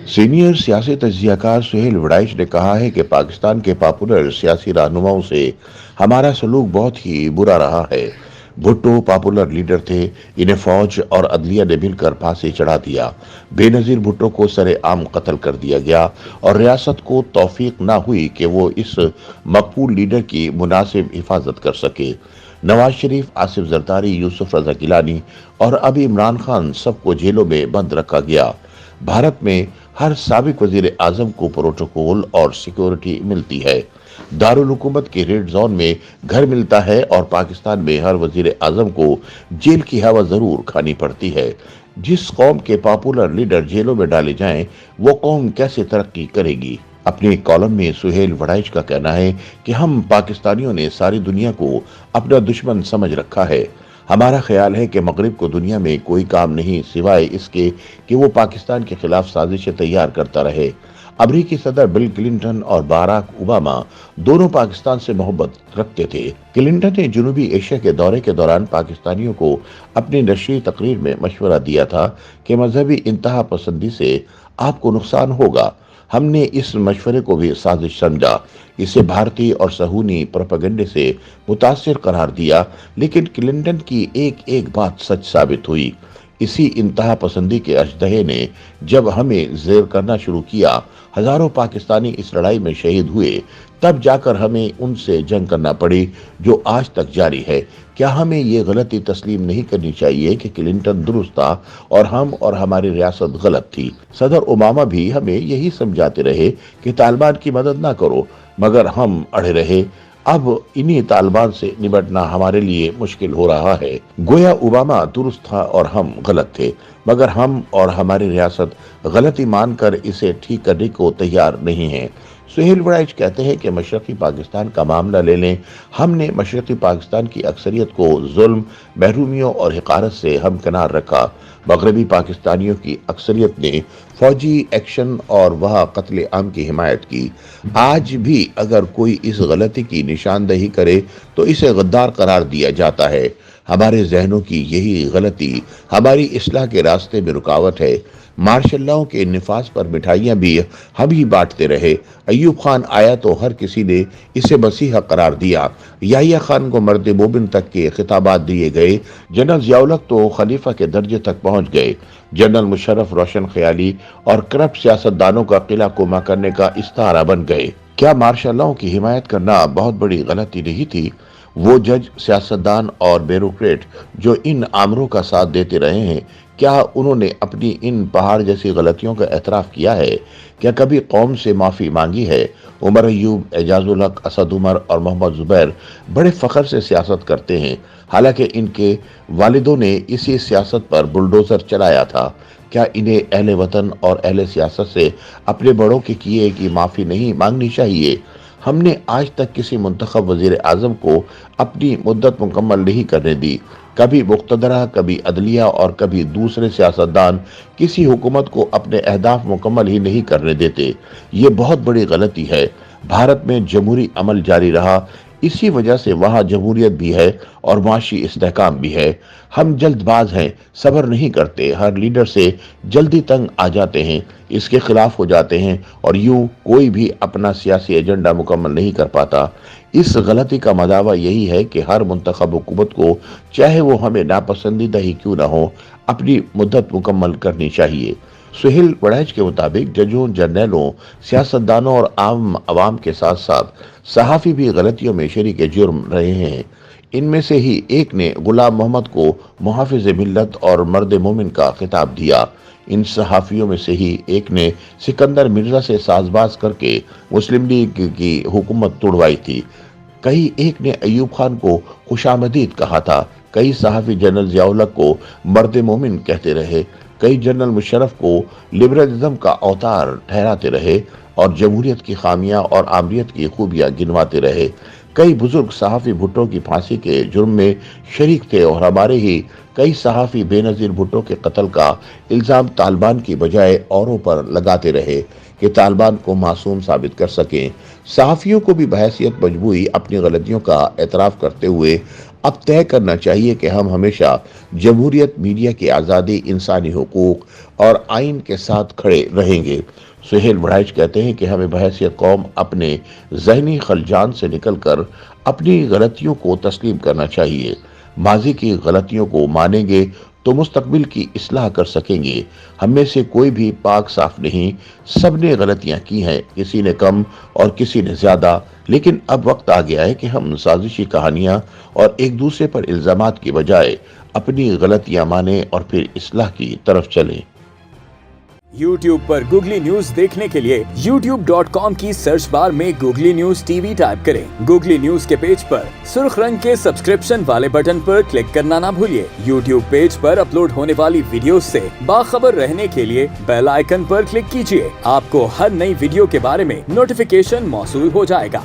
Senior سیاسی تجزیہ کار سہیل وڑائچ نے کہا ہے کہ پاکستان کے پاپولر سیاسی رہنماؤں سے ہمارا سلوک بہت ہی برا رہا ہے۔ بھٹو پاپولر لیڈر تھے، انہیں فوج اور عدلیہ نے مل کر پھانسی چڑھا دیا۔ بے نظیر بھٹو کو سر عام قتل کر دیا گیا اور ریاست کو توفیق نہ ہوئی کہ وہ اس مقبول لیڈر کی مناسب حفاظت کر سکے۔ نواز شریف، آصف زرداری، یوسف رضا گیلانی اور اب عمران خان سب کو جیلوں میں بند رکھا گیا۔ بھارت میں ہر سابق وزیر اعظم کو پروٹوکول اور سیکیورٹی ملتی ہے، دارالحکومت کے ریڈ زون میں گھر ملتا ہے، اور پاکستان میں ہر وزیر اعظم کو جیل کی ہوا ضرور کھانی پڑتی ہے۔ جس قوم کے پاپولر لیڈر جیلوں میں ڈالے جائیں، وہ قوم کیسے ترقی کرے گی؟ اپنے کالم میں سہیل وڑائچ کا کہنا ہے کہ ہم پاکستانیوں نے ساری دنیا کو اپنا دشمن سمجھ رکھا ہے۔ ہمارا خیال ہے کہ مغرب کو دنیا میں کوئی کام نہیں سوائے اس کے کہ وہ پاکستان کے خلاف سازشیں تیار کرتا رہے۔ امریکی صدر بل کلنٹن اور باراک اوباما دونوں پاکستان سے محبت رکھتے تھے۔ کلنٹن نے جنوبی ایشیا کے دورے کے دوران پاکستانیوں کو اپنی نشری تقریر میں مشورہ دیا تھا کہ مذہبی انتہا پسندی سے آپ کو نقصان ہوگا۔ ہم نے اس مشورے کو بھی سازش سمجھا، اسے بھارتی اور صہیونی پروپیگنڈے سے متاثر قرار دیا، لیکن کلنٹن کی ایک ایک بات سچ ثابت ہوئی۔ اسی انتہا پسندی کے اژدہے نے جب ہمیں زیر کرنا شروع کیا، ہزاروں پاکستانی اس لڑائی میں شہید ہوئے، تب جا کر ہمیں ان سے جنگ کرنا پڑی جو آج تک جاری ہے۔ کیا ہمیں یہ غلطی تسلیم نہیں کرنی چاہیے کہ کلنٹن درست تھا اور ہم اور ہماری ریاست غلط تھی؟ صدر اوباما بھی ہمیں یہی سمجھاتے رہے کہ طالبان کی مدد نہ کرو، مگر ہم اڑے رہے۔ اب انہی طالبان سے نمٹنا ہمارے لیے مشکل ہو رہا ہے۔ گویا اوباما درست تھا اور ہم غلط تھے، مگر ہم اور ہماری ریاست غلطی مان کر اسے ٹھیک کرنے کو تیار نہیں ہیں۔ سہیل وڑائچ کہتے ہیں کہ مشرقی پاکستان کا معاملہ لے لیں، ہم نے مشرقی پاکستان کی اکثریت کو ظلم، محرومیوں اور حقارت سے ہمکنار رکھا۔ مغربی پاکستانیوں کی اکثریت نے فوجی ایکشن اور وہاں قتل عام کی حمایت کی۔ آج بھی اگر کوئی اس غلطی کی نشاندہی کرے تو اسے غدار قرار دیا جاتا ہے۔ ہمارے ذہنوں کی یہی غلطی ہماری اصلاح کے راستے میں رکاوٹ ہے۔ مارشل لاؤ کے نفاذ پر مٹھائیاں بھی ہم ہی بانٹتے رہے۔ ایوب خان آیا تو ہر کسی نے اسے مسیحا قرار دیا۔ یحییٰ خان کو مرد مومن تک کے خطابات دیے گئے۔ جنرل ضیاء الحق تو خلیفہ کے درجے تک پہنچ گئے۔ جنرل مشرف روشن خیالی اور کرپٹ سیاستدانوں کا قلعہ کوما کرنے کا استعارہ بن گئے۔ کیا مارشل لاؤ کی حمایت کرنا بہت بڑی غلطی نہیں تھی؟ وہ جج، سیاستدان اور بیوروکریٹ جو ان آمروں کا ساتھ دیتے رہے ہیں، کیا انہوں نے اپنی ان پہاڑ جیسی غلطیوں کا اعتراف کیا ہے؟ کیا کبھی قوم سے معافی مانگی ہے؟ عمر ایوب، اعجاز الحق، اسد عمر اور محمد زبیر بڑے فخر سے سیاست کرتے ہیں، حالانکہ ان کے والدوں نے اسی سیاست پر بلڈوزر چلایا تھا۔ کیا انہیں اہل وطن اور اہل سیاست سے اپنے بڑوں کے کیے کی معافی نہیں مانگنی چاہیے؟ ہم نے آج تک کسی منتخب وزیر اعظم کو اپنی مدت مکمل نہیں کرنے دی۔ کبھی مقتدرہ، کبھی عدلیہ اور کبھی دوسرے سیاستدان کسی حکومت کو اپنے اہداف مکمل ہی نہیں کرنے دیتے۔ یہ بہت بڑی غلطی ہے۔ بھارت میں جمہوری عمل جاری رہا، اسی وجہ سے وہاں جمہوریت بھی ہے اور معاشی استحکام بھی ہے۔ ہم جلد باز ہیں، صبر نہیں کرتے، ہر لیڈر سے جلدی تنگ آ جاتے ہیں، اس کے خلاف ہو جاتے ہیں، اور یوں کوئی بھی اپنا سیاسی ایجنڈا مکمل نہیں کر پاتا۔ اس غلطی کا مداوع یہی ہے کہ ہر منتخب حکومت کو، چاہے وہ ہمیں ناپسندیدہ ہی کیوں نہ ہو، اپنی مدت مکمل کرنی چاہیے۔ سہیل وڑائچ کے مطابق ججوں، جرنیلوں، سیاستدانوں اور عام عوام کے ساتھ ساتھ صحافی بھی غلطیوں میں شریک جرم رہے ہیں۔ ان میں سے ہی ایک نے غلام محمد کو محافظ ملت اور مرد مومن کا خطاب دیا۔ ان صحافیوں میں سے ہی ایک نے سکندر مرزا سے ساز باز کر کے مسلم لیگ کی حکومت توڑوائی تھی۔ کئی ایک نے ایوب خان کو خوش آمدید کہا تھا۔ کئی صحافی جنرل ضیاء الحق کو مرد مومن کہتے رہے۔ کئی جنرل مشرف کو لبرلزم کا اوتار ٹھہراتے رہے اور جمہوریت کی خامیاں اور آمریت کی خوبیاں گنواتے رہے۔ کئی بزرگ صحافی بھٹو کی پھانسی کے جرم میں شریک تھے اور ہمارے ہی کئی صحافی بے نظیر بھٹو کے قتل کا الزام طالبان کی بجائے اوروں پر لگاتے رہے کہ طالبان کو معصوم ثابت کر سکیں۔ صحافیوں کو بھی بحیثیت مجموعی اپنی غلطیوں کا اعتراف کرتے ہوئے اب طے کرنا چاہیے کہ ہم ہمیشہ جمہوریت، میڈیا کی آزادی، انسانی حقوق اور آئین کے ساتھ کھڑے رہیں گے۔ سہیل وڑائچ کہتے ہیں کہ ہمیں بحیثیت قوم اپنے ذہنی خلجان سے نکل کر اپنی غلطیوں کو تسلیم کرنا چاہیے۔ ماضی کی غلطیوں کو مانیں گے تو مستقبل کی اصلاح کر سکیں گے۔ ہم میں سے کوئی بھی پاک صاف نہیں، سب نے غلطیاں کی ہیں، کسی نے کم اور کسی نے زیادہ، لیکن اب وقت آ گیا ہے کہ ہم سازشی کہانیاں اور ایک دوسرے پر الزامات کی بجائے اپنی غلطیاں مانیں اور پھر اصلاح کی طرف چلیں۔ YouTube پر گوگلی نیوز دیکھنے کے لیے youtube.com کی سرچ بار میں googly news T V type کریں۔ گوگلی نیوز کے پیج پر سرخ رنگ کے سبسکرپشن والے بٹن پر کلک کرنا نہ بھولیے۔ YouTube پیج پر اپلوڈ ہونے والی ویڈیوز سے باخبر رہنے کے لیے بیل آئیکن پر کلک کیجیے۔ آپ کو ہر نئی ویڈیو کے بارے میں نوٹیفیکیشن موصول ہو جائے گا۔